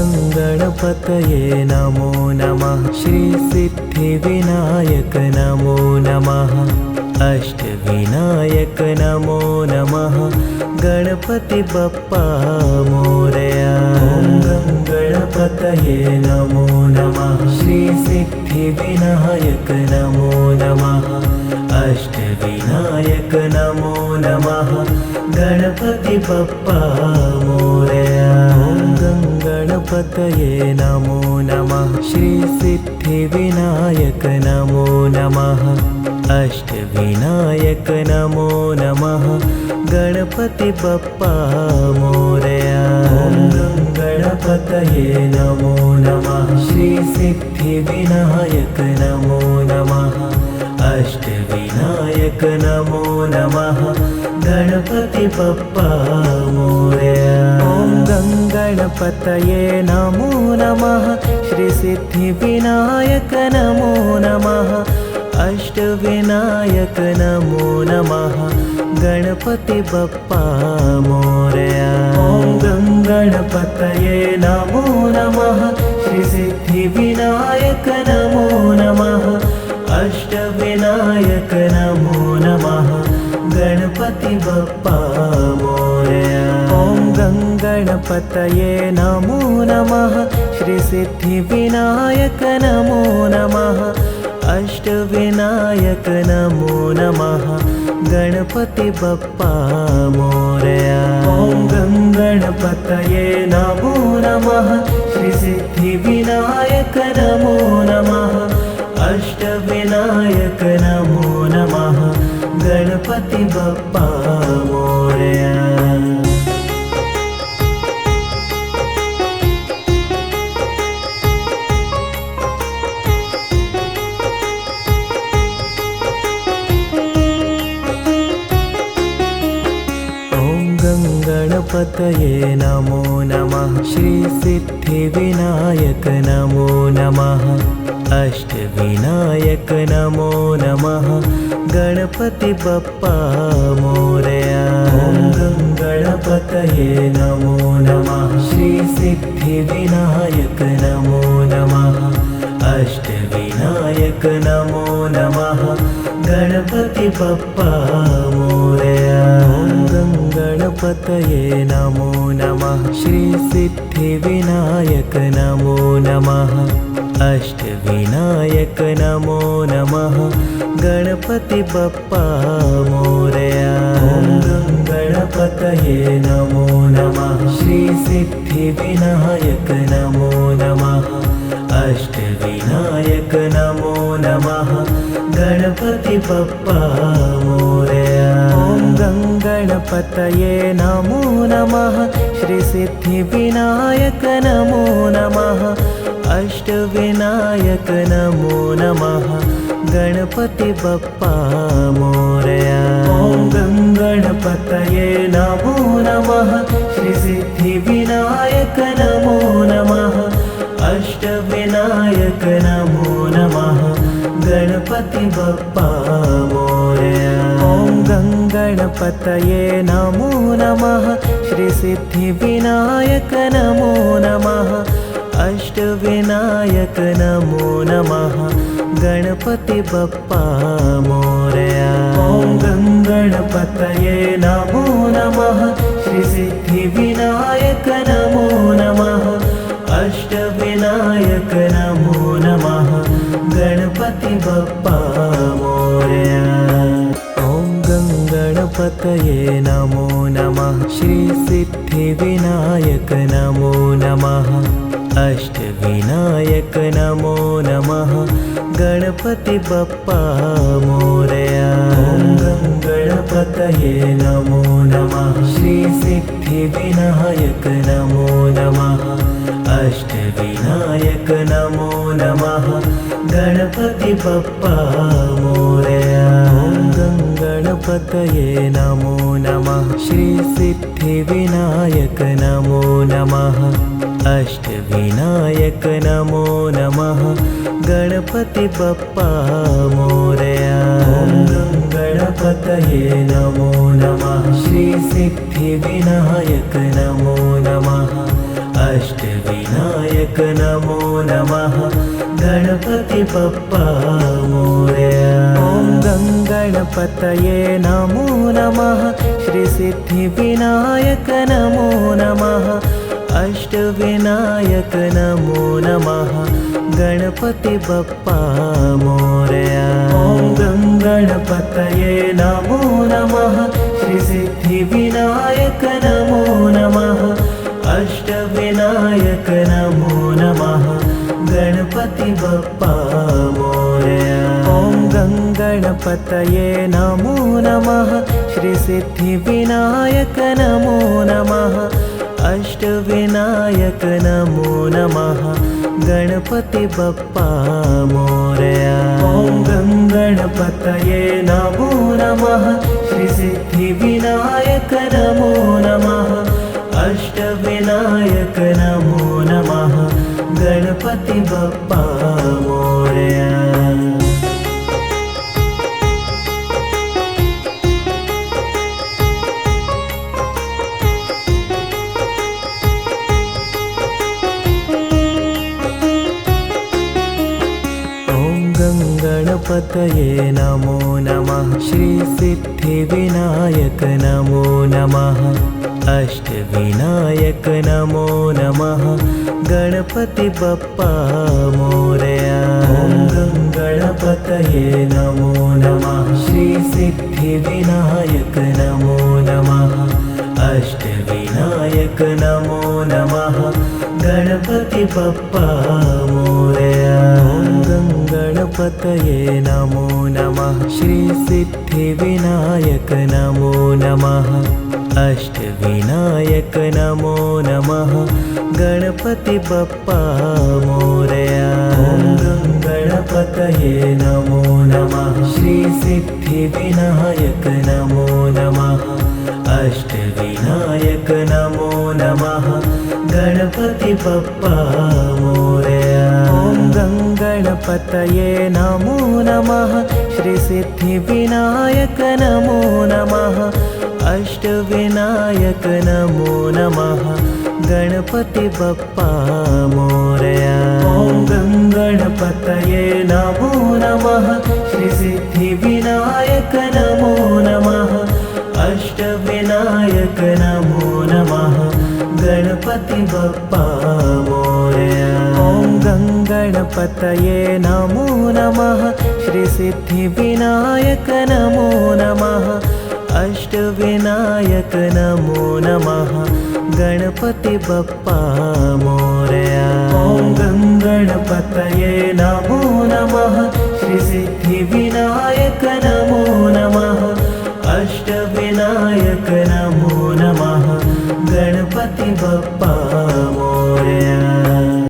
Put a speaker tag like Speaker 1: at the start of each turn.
Speaker 1: गणपतये नमो नमः। श्री सिद्धिविनायक नमो नमः। अष्टविनायक नमो नमः। गणपति बप्पा मोरया। गणपतये नमो नमः। श्री सिद्धिविनायक नमो नमः। अष्टविनायक नमो नमः। गणपति बप्पा मोरया। गणपतये नमो नमः। श्री सिद्धिविनायक नमो नमः। अष्टविनायक नमो नमः। गणपति बप्पा मोरया। गणपतये नमो नमः। श्री सिद्धिविनायक नमो नमः। अष्टविनायक नमो नमः। गणपति बप्पा मोरया। गणपतये नमो नमः। श्री सिद्धिविनायक नमो नमः। अष्टविनायक नमो नमः। गणपति बप्पा मोरया। गणपतये नमो नमः। श्री सिद्धिविनायक नमो नमः। अष्टविनायक नमो नमः। गणपति बप्पा मोरया। गणपतये नमो नमः। श्री सिद्धिविनायक नमो नमः। अष्टविनायक नमो नमः। गणपति बप्पा मोरया। गणपतये नमो नमः। श्री सिद्धिविनायक नमो नमः। अष्टविनायक नमो नमः। गणपति बप्पा मोरया। गणपतये नमो नमः। श्री सिद्धिविनायक नमो नमः। अष्टविनायक नमो नमः। गणपति बप्पा मोरया। गणपतये नमो नमः। श्री सिद्धिविनायक नमो नमः। अष्टविनायक नमो नमः। गणपति बप्पा मोरया। गणपतये नमो नमः। श्री सिद्धिविनायक नमो नमः। अष्टविनायक नमो नमः। गणपति बप्पा मोरया। गणपतये नमो नमः। श्री सिद्धिविनायक नमो नमः। अष्टविनायक नमो नमः। गणपति बप्पा मोरया। गणपतये नमो नमः। श्री सिद्धिविनायक नमो नमः। अष्टविनायक नमो नमः। गणपति बप्पा मोरया। गणपतये नमो नमः। श्री सिद्धिविनायक नमो नमः। अष्टविनायक नमो नमः। गणपति बप्पा मोरया। गणपतये नमो नमः। श्री सिद्धिविनायक नमो नमः। अष्टविनायक नमो नमः। गणपति बप्पा मोरया। गणपतये नमो नमः। श्री सिद्धिविनायक नमो नमः। अष्टविनायक नमो नमः। गणपति बप्पा मोरया। गणपतये नमो नमः। श्री सिद्धिविनायक नमो नमः। अष्टविनायक नमो नमः। गणपति बप्पा मोरया। गणपतये नमो नमः। श्री सिद्धिविनायक नमो नमः। अष्टविनायक नमो नमः। गणपति बप्पा मोरया। गणपतये नमो नमः। श्री सिद्धिविनायक नमो नमः। अष्टविनायक नमो नमः। गणपति बप्पा मोरया। गणपतये नमो नमः। श्री सिद्धिविनायक नमो नमः। अष्टविनायक नमो नमः गणपति बप्पा मोरया। ॐ गणपतये नमो नमः श्री सिद्धिविनायक नमो नमः अष्टविनायक नमो नमः गणपति बप्पा मोरया। ॐ गणपतये नमो नमः श्री सिद्धिविनायक नमो नमः अष्टविनायक नमो नमः गणपति बप्पा मोरया। ॐ गणपतये नमो नमः श्री सिद्धिविनायक नमो नमः अष्टविनायक नमो नमः गणपति बप्पा मोरया। ॐ गणपतये नमो नमः श्री सिद्धिविनायक नमो नमः अष्टविनायक नमो नमः गणपति बप्पा मोरया। गणपतये नमो नमः श्री सिद्धिविनायक नमो नमः अष्टविनायक नमो नमः गणपति बप्पा मोरया। ॐ गणपतये नमो नमः श्री सिद्धिविनायक नमो नमः अष्टविनायक नमो नमः गणपति बप्पा मोरया। ॐ गणपतये नमो नमः श्री सिद्धिविनायक नमो नमः अष्टविनायक नमो नमः गणपति बप्पा मोरया। ॐ गणपतये नमो नमः श्री सिद्धिविनायक नमो नमः अष्टविनायक नमो नमः गणपति बप्पा मोरया। ॐ गणपतये नमो नमः श्री सिद्धिविनायक नमो नमः अष्टविनायक नमो नमः गणपति बप्पा मोरया। ॐ गणपतये नमो नमः श्री सिद्धिविनायक नमो नमः अष्टविनायक नमो नमः गणपति बप्पा मोरया। ॐ गणपतये नमो नमः श्री सिद्धिविनायक नमो नमः अष्टविनायक नमो नमः गणपति बप्पा मोरया। ॐ गणपतये नमो नमः श्री सिद्धिविनायक नमो नमः अष्टविनायक नमो नमः गणपति बप्पा